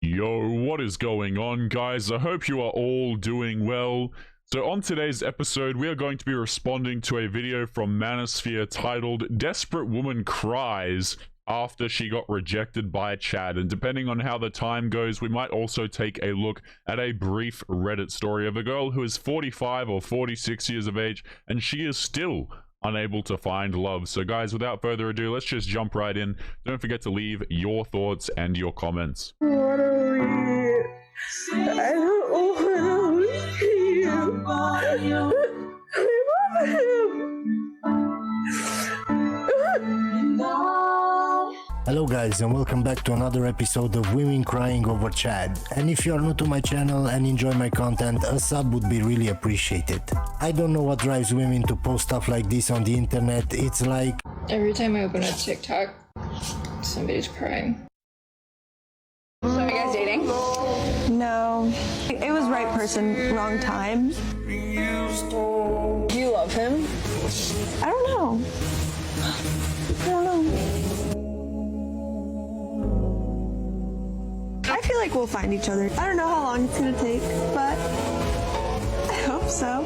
Yo, what is going on, guys? I hope you are all doing well. So on today's episode, we are going to be responding to a video from Manosphere titled Desperate Woman Cries After She Got Rejected by Chad. And depending on how the time goes, we might also take a look at a brief Reddit story of a girl who is 45 or 46 years of age, and she is still unable to find love. So guys, without further ado, let's just jump right in. Don't forget to leave your thoughts and your comments. I don't want to leave you. Hello guys, and welcome back to another episode of Women Crying Over Chad. And if you are new to my channel and enjoy my content, a sub would be really appreciated. I don't know what drives women to post stuff like this on the internet. It's like every time I open a TikTok, somebody's crying. So are you guys dating? No. It was right person, wrong time. Do you love him? I don't know. I feel like we'll find each other. I don't know how long it's gonna take, but I hope so.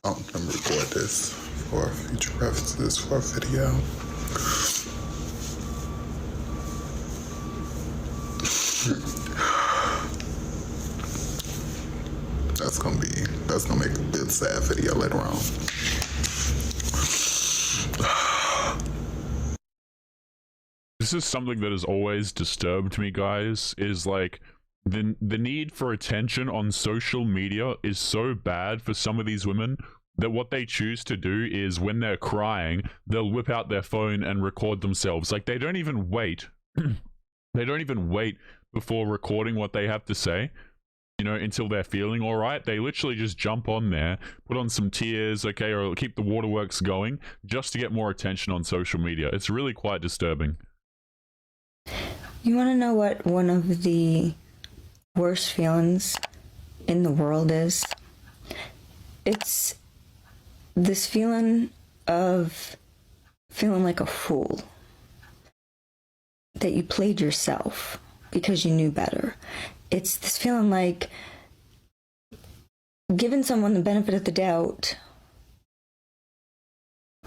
I'm gonna record this for future references for a video. That's gonna make a good sad video later on. This is something that has always disturbed me, guys, is like the need for attention on social media is so bad for some of these women that what they choose to do is when they're crying, they'll whip out their phone and record themselves. Like they don't even wait. They don't even wait before recording what they have to say, you know, until they're feeling all right. They literally just jump on there, put on some tears, okay, or keep the waterworks going just to get more attention on social media. It's really quite disturbing. You want to know what one of the worst feelings in the world is? It's this feeling of feeling like a fool. That you played yourself because you knew better. It's this feeling like giving someone the benefit of the doubt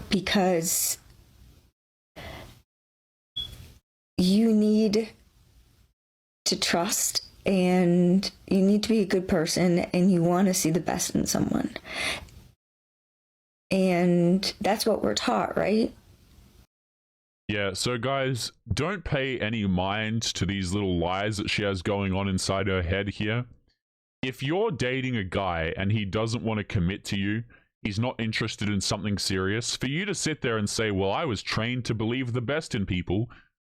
because you need to trust and you need to be a good person and you want to see the best in someone. And that's what we're taught, right? Yeah, so guys, don't pay any mind to these little lies that she has going on inside her head here. If you're dating a guy and he doesn't want to commit to you, he's not interested in something serious, for you to sit there and say, well, I was trained to believe the best in people,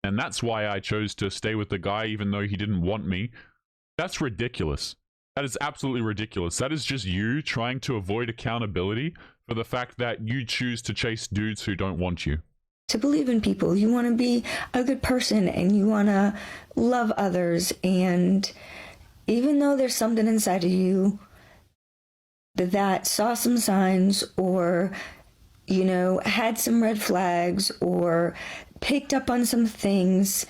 and that's why I chose to stay with the guy even though he didn't want me, that's ridiculous. That is absolutely ridiculous. That is just you trying to avoid accountability for the fact that you choose to chase dudes who don't want you. To believe in people, you want to be a good person and you want to love others, and even though there's something inside of you that saw some signs or, you know, had some red flags or picked up on some things.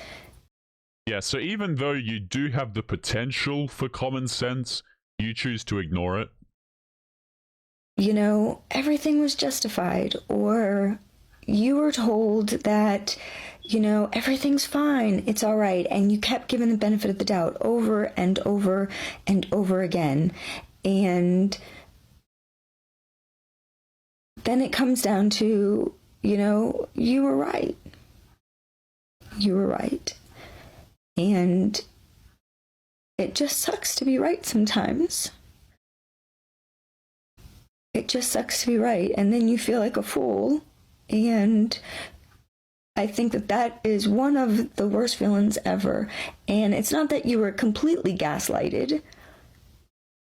Yeah, so even though you do have the potential for common sense, you choose to ignore it. You know, everything was justified, or you were told that, you know, everything's fine, it's all right, and you kept giving the benefit of the doubt over and over and over again. And then it comes down to, you know, you were right. You were right. And it just sucks to be right sometimes. It just sucks to be right. And then you feel like a fool And I think that that is one of the worst feelings ever. And it's not that you were completely gaslighted.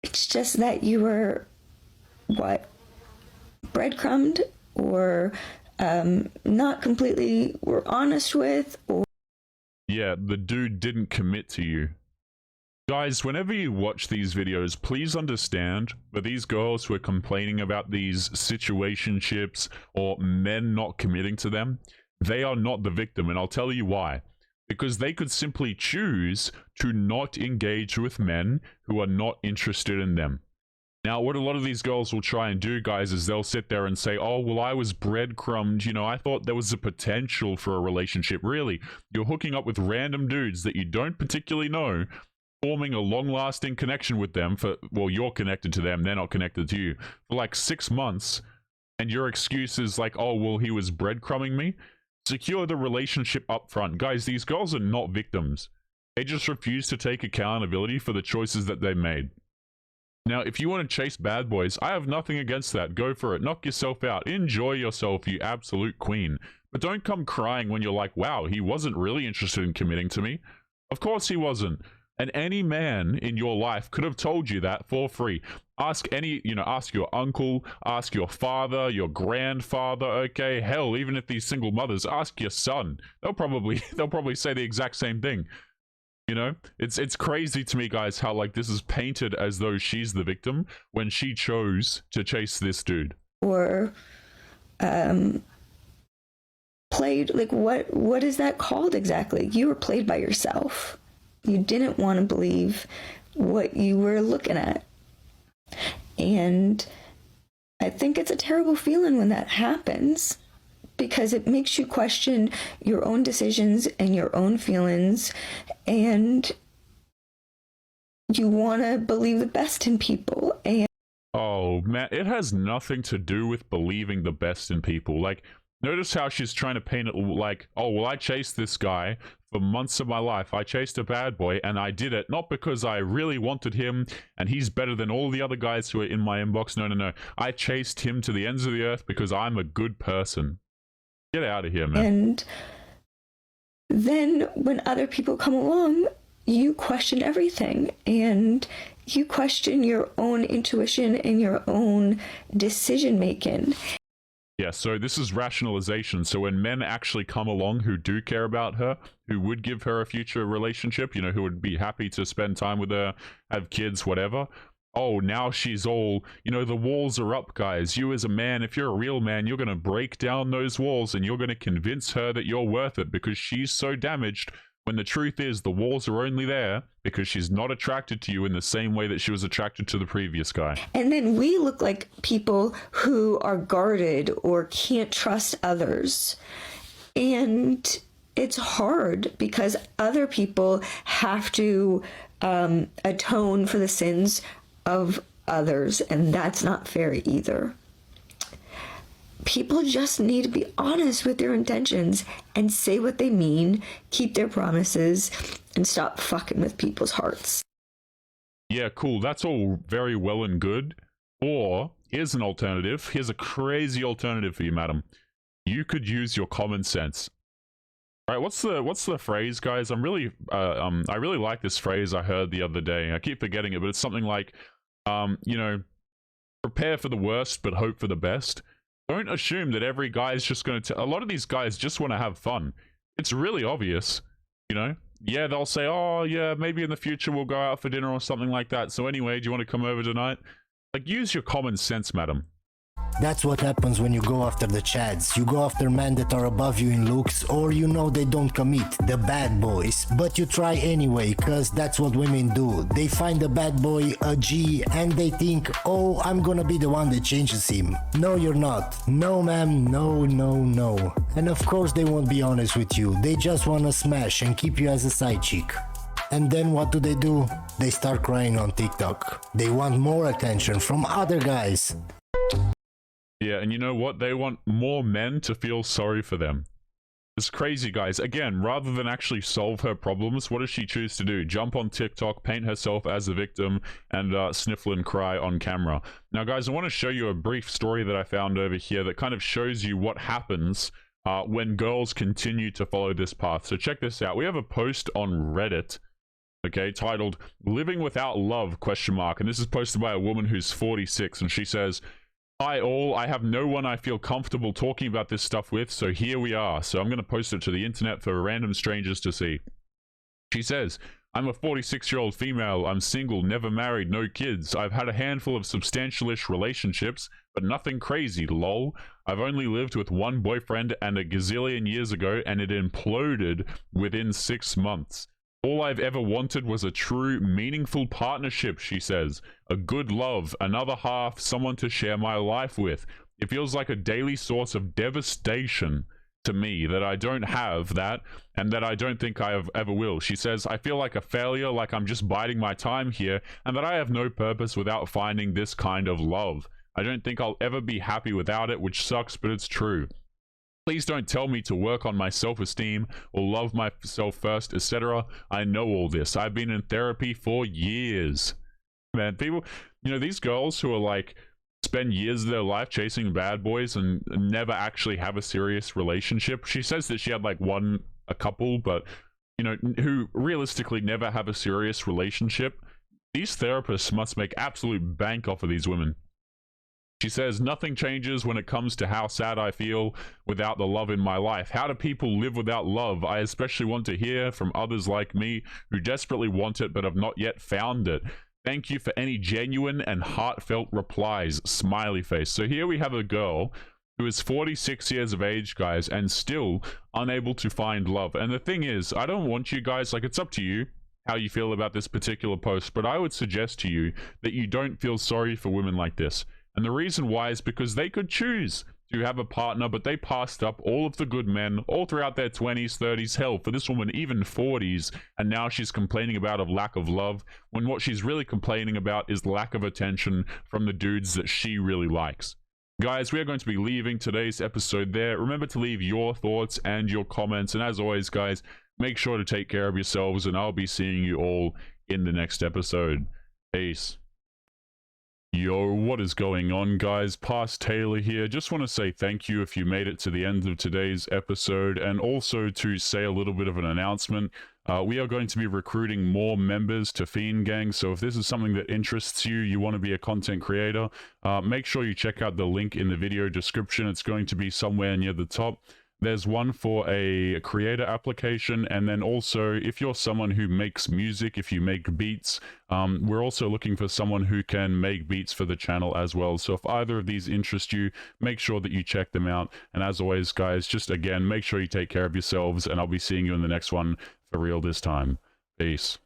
It's just that you were, breadcrumbed, or not completely were honest with, or... Yeah, the dude didn't commit to you. Guys, whenever you watch these videos, please understand that these girls who are complaining about these situationships or men not committing to them, they are not the victim, and I'll tell you why. Because they could simply choose to not engage with men who are not interested in them. Now, what a lot of these girls will try and do, guys, is they'll sit there and say, oh, well, I was breadcrumbed, you know, I thought there was a potential for a relationship. Really, you're hooking up with random dudes that you don't particularly know, forming a long-lasting connection with them for, well, you're connected to them, they're not connected to you, for like 6 months, and your excuse is like, oh, well, he was breadcrumbing me. Secure the relationship up front. Guys, these girls are not victims. They just refuse to take accountability for the choices that they made. Now, if you want to chase bad boys, I have nothing against that. Go for it. Knock yourself out. Enjoy yourself, you absolute queen. But don't come crying when you're like, wow, he wasn't really interested in committing to me. Of course he wasn't. And any man in your life could have told you that for free. Ask ask your uncle, ask your father, your grandfather, okay? Hell, even if these single mothers, ask your son. They'll probably say the exact same thing. You know, it's crazy to me, guys, how like this is painted as though she's the victim when she chose to chase this dude. Or played, like, what is that called exactly? You were played by yourself. You didn't want to believe what you were looking at. And I think it's a terrible feeling when that happens, because it makes you question your own decisions and your own feelings, and you want to believe the best in people. And oh man, it has nothing to do with believing the best in people. Like, notice how she's trying to paint it like, oh, well, I chased this guy for months of my life. I chased a bad boy, and I did it not because I really wanted him and he's better than all the other guys who are in my inbox. No, no, no. I chased him to the ends of the earth because I'm a good person. Get out of here, man. And then when other people come along, you question everything, and you question your own intuition and your own decision making. Yeah, so this is rationalization. So when men actually come along who do care about her, who would give her a future relationship, you know, who would be happy to spend time with her, have kids, whatever. Oh, now she's all, you know, the walls are up, guys. You as a man, if you're a real man, you're going to break down those walls and you're going to convince her that you're worth it because she's so damaged, when the truth is the walls are only there because she's not attracted to you in the same way that she was attracted to the previous guy. And then we look like people who are guarded or can't trust others. And it's hard because other people have to atone for the sins of others, and that's not fair either. People just need to be honest with their intentions and say what they mean, keep their promises, and stop fucking with people's hearts. Yeah, cool. That's all very well and good. Or, here's an alternative. Here's a crazy alternative for you, madam. You could use your common sense. All right, what's the phrase, guys? I really like this phrase I heard the other day. I keep forgetting it, but it's something like, you know, prepare for the worst, but hope for the best. Don't assume that every guy is just going to... A lot of these guys just want to have fun. It's really obvious, you know? Yeah, they'll say, oh, yeah, maybe in the future we'll go out for dinner or something like that. So anyway, do you want to come over tonight? Like, use your common sense, madam. That's what happens when you go after the chads. You go after men that are above you in looks, or you know they don't commit, the bad boys. But you try anyway, cause that's what women do. They find a bad boy, a G, and they think, oh, I'm gonna be the one that changes him. No, you're not. No, ma'am, no, no, no. And of course they won't be honest with you. They just wanna smash and keep you as a side chick. And then what do? They start crying on TikTok. They want more attention from other guys. Yeah, and you know what? They want more men to feel sorry for them. It's crazy, guys. Again, rather than actually solve her problems, what does she choose to do? Jump on TikTok, paint herself as a victim, and sniffle and cry on camera. Now, guys, I want to show you a brief story that I found over here that kind of shows you what happens when girls continue to follow this path. So check this out. We have a post on Reddit, okay, titled "Living Without Love?" And this is posted by a woman who's 46, and she says, "Hi all, I have no one I feel comfortable talking about this stuff with, so here we are." So I'm going to post it to the internet for random strangers to see. She says, "I'm a 46-year-old female. I'm single, never married, no kids. I've had a handful of substantial-ish relationships, but nothing crazy, lol. I've only lived with one boyfriend and a gazillion years ago, and it imploded within 6 months. All I've ever wanted was a true, meaningful partnership," she says. "A good love, another half, someone to share my life with. It feels like a daily source of devastation to me that I don't have that, and that I don't think I ever will." She says, "I feel like a failure, like I'm just biding my time here, and that I have no purpose without finding this kind of love. I don't think I'll ever be happy without it, which sucks, but it's true. Please don't tell me to work on my self-esteem or love myself first, etc. I know all this. I've been in therapy for years." Man, people, you know, these girls who are like, spend years of their life chasing bad boys and never actually have a serious relationship. She says that she had like a couple, but, you know, who realistically never have a serious relationship. These therapists must make absolute bank off of these women. She says, "Nothing changes when it comes to how sad I feel without the love in my life. How do people live without love? I especially want to hear from others like me who desperately want it but have not yet found it. Thank you for any genuine and heartfelt replies." Smiley face. So here we have a girl who is 46 years of age, guys, and still unable to find love. And the thing is, I don't want you guys, like, it's up to you how you feel about this particular post, but I would suggest to you that you don't feel sorry for women like this. And the reason why is because they could choose to have a partner, but they passed up all of the good men all throughout their 20s, 30s, hell, for this woman, even 40s, and now she's complaining about a lack of love, when what she's really complaining about is lack of attention from the dudes that she really likes. Guys, we are going to be leaving today's episode there. Remember to leave your thoughts and your comments, and as always, guys, make sure to take care of yourselves, and I'll be seeing you all in the next episode. Peace. Yo, what is going on, guys? Past Taylor here. Just want to say thank you if you made it to the end of today's episode, and also to say a little bit of an announcement. We are going to be recruiting more members to Fiend Gang, so if this is something that interests you, you want to be a content creator, make sure you check out the link in the video description. It's going to be somewhere near the top. There's one for a creator application, and then also if you're someone who makes music, if you make beats, we're also looking for someone who can make beats for the channel as well. So if either of these interest you, make sure that you check them out. And as always, guys, just again, make sure you take care of yourselves, and I'll be seeing you in the next one for real this time. Peace.